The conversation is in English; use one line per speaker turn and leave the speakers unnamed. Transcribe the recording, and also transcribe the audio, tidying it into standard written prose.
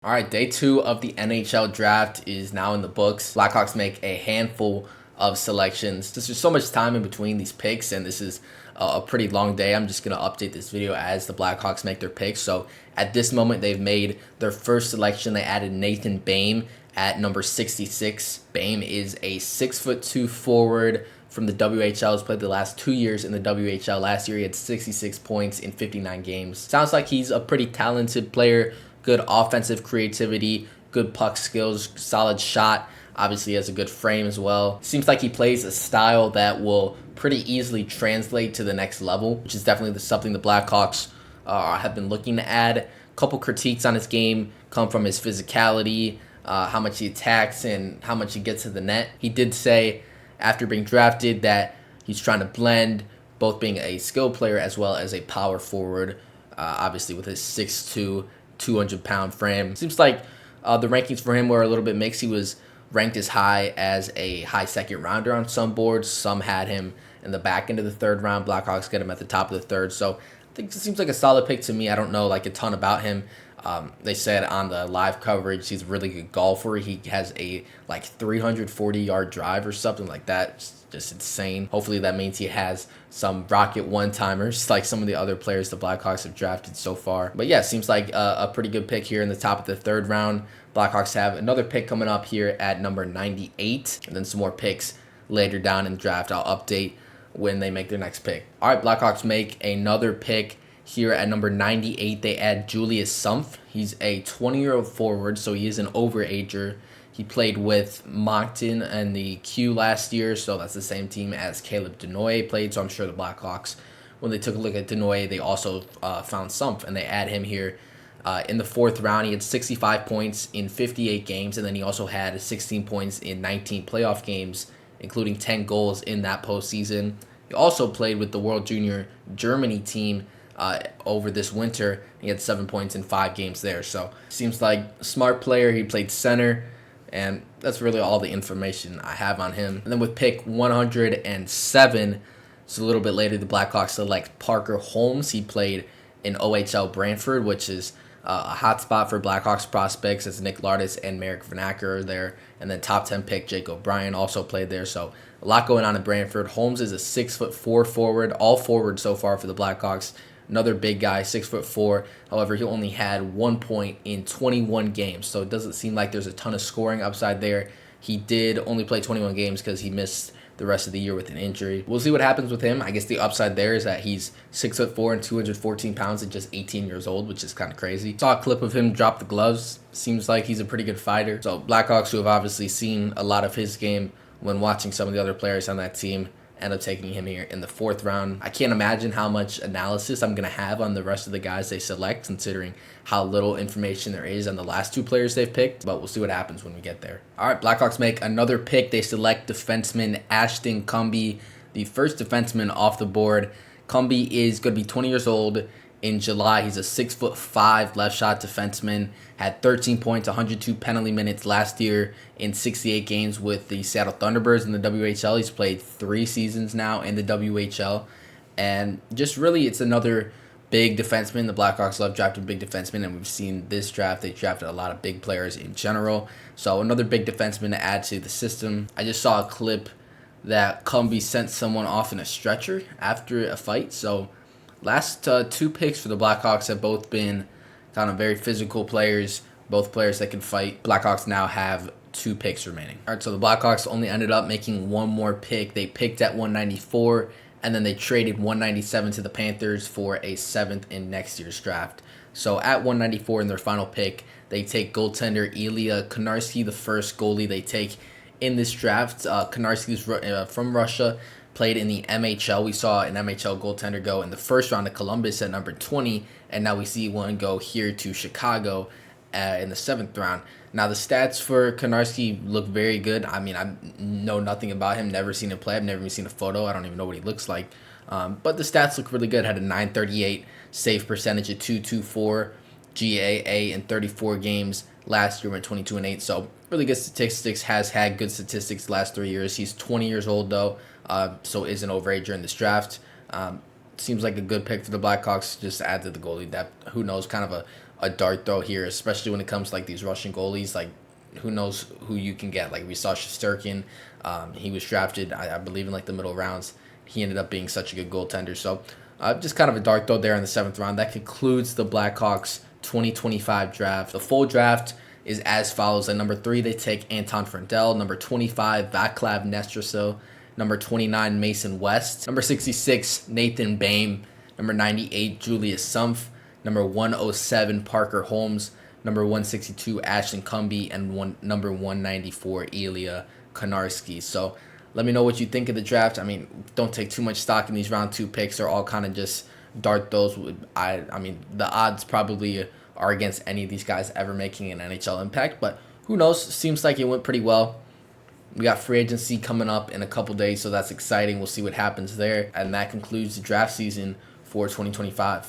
All right, day two of the NHL draft is now in the books. Blackhawks make a handful of selections. There's just so much time in between these picks, and this is a pretty long day. I'm just going to update this video as the Blackhawks make their picks. So at this moment, they've made their first selection. They added Nathan Bain at number 66. Bain is a 6'2" forward from the WHL. Has played the last 2 years in the WHL. Last year, he had 66 points in 59 games. Sounds like he's a pretty talented player. Good offensive creativity, good puck skills, solid shot. Obviously has a good frame as well. Seems like he plays a style that will pretty easily translate to the next level, which is definitely something the Blackhawks have been looking to add. A couple critiques on his game come from his physicality, how much he attacks, and how much he gets to the net. He did say after being drafted that he's trying to blend both being a skill player as well as a power forward, obviously with his 6'2", 200-pound frame. Seems like the rankings for him were a little bit mixed. He was ranked as high as a high second rounder on some boards. Some had him in the back end of the third round. Blackhawks get him at the top of the third. So I think it seems like a solid pick to me. I don't know like a ton about him. They said on the live coverage he's a really good golfer. He has a like 340-yard drive or something like that. It's just insane. Hopefully that means he has some rocket one-timers like some of the other players the Blackhawks have drafted so far. But yeah, seems like a pretty good pick here in the top of the third round. Blackhawks have another pick coming up here at number 98, and then some more picks later down in the draft. I'll update when they make their next pick. All right, Blackhawks make another pick here at number 98. They add Julius Sumpf. He's a 20-year-old forward, so he is an overager. He played with Moncton and the Q last year, so that's the same team as Caleb Denoye played. So I'm sure the Blackhawks, when they took a look at Denoye, they also found Sumpf, and they add him here in the fourth round. He had 65 points in 58 games, and then he also had 16 points in 19 playoff games, including 10 goals in that postseason. He also played with the World Junior Germany team over this winter. He had 7 points in 5 games there. So seems like a smart player. He played center, and that's really all the information I have on him. And then with pick 107, so a little bit later, the Blackhawks select Parker Holmes. He played in OHL Brantford, which is a hot spot for Blackhawks prospects, as Nick Lardis and Merrick Vanacker are there. And then top 10 pick Jake O'Brien also played there. So a lot going on in Brantford. Holmes is a 6'4" forward, all forward so far for the Blackhawks. Another big guy, 6'4". However, he only had 1 point in 21 games, so it doesn't seem like there's a ton of scoring upside there. He did only play 21 games because he missed the rest of the year with an injury. We'll see what happens with him. I guess the upside there is that he's 6'4" and 214 pounds at just 18 years old, which is kind of crazy. Saw a clip of him drop the gloves. Seems like he's a pretty good fighter. So Blackhawks, who have obviously seen a lot of his game when watching some of the other players on that team, end up taking him here in the fourth round. I can't imagine how much analysis I'm going to have on the rest of the guys they select, considering how little information there is on the last two players they've picked, but we'll see what happens when we get there. All right, Blackhawks make another pick. They select defenseman Ashton Cumbie, the first defenseman off the board. Cumbie is going to be 20 years old in July. He's a 6'5" left shot defenseman, had 13 points, 102 penalty minutes last year in 68 games with the Seattle Thunderbirds in the WHL. He's played 3 seasons now in the WHL, and just really it's another big defenseman. The Blackhawks love drafting big defensemen, and we've seen this draft, they drafted a lot of big players in general. So another big defenseman to add to the system. I just saw a clip that Cumbie sent someone off in a stretcher after a fight, so last 2 picks for the Blackhawks have both been kind of very physical players, both players that can fight. Blackhawks now have 2 picks remaining. All right, so the Blackhawks only ended up making one more pick. They picked at 194, and then they traded 197 to the Panthers for a 7th in next year's draft. So at 194 in their final pick, they take goaltender Ilya Konarski, the first goalie they take in this draft. Konarski is from Russia, played in the MHL. We saw an MHL goaltender go in the first round to Columbus at number 20, and now we see one go here to Chicago in the 7th round. Now, the stats for Konarski look very good. I mean, I know nothing about him, never seen him play. I've never even seen a photo. I don't even know what he looks like. But the stats look really good. Had a .938 save percentage, a .224 GAA in 34 games. Last year went 22-8. So really good statistics. Has had good statistics the last 3 years. He's 20 years old, though, so is an overager in this draft. Seems like a good pick for the Blackhawks just to add to the goalie depth. Who knows, kind of a dart throw here, especially when it comes to like these Russian goalies. Like, who knows who you can get? Like, we saw Shesterkin. He was drafted, I believe, in like the middle rounds. He ended up being such a good goaltender. So just kind of a dart throw there in the 7th round. That concludes the Blackhawks 2025 draft. The full draft is as follows. At number 3, they take Anton Frendel. Number 25, Vaclav Nestrasil. Number 29, Mason West. Number 66, Nathan Bain. Number 98, Julius Sumpf. Number 107, Parker Holmes. Number 162, Ashton Cumby. And number 194, Ilya Konarski. So let me know what you think of the draft. I mean, don't take too much stock in these round 2 picks. They're all kind of just dart throws. I mean, the odds probably are against any of these guys ever making an NHL impact, but who knows? Seems like it went pretty well. We got free agency coming up in a couple days, so that's exciting. We'll see what happens there. And that concludes the draft season for 2025.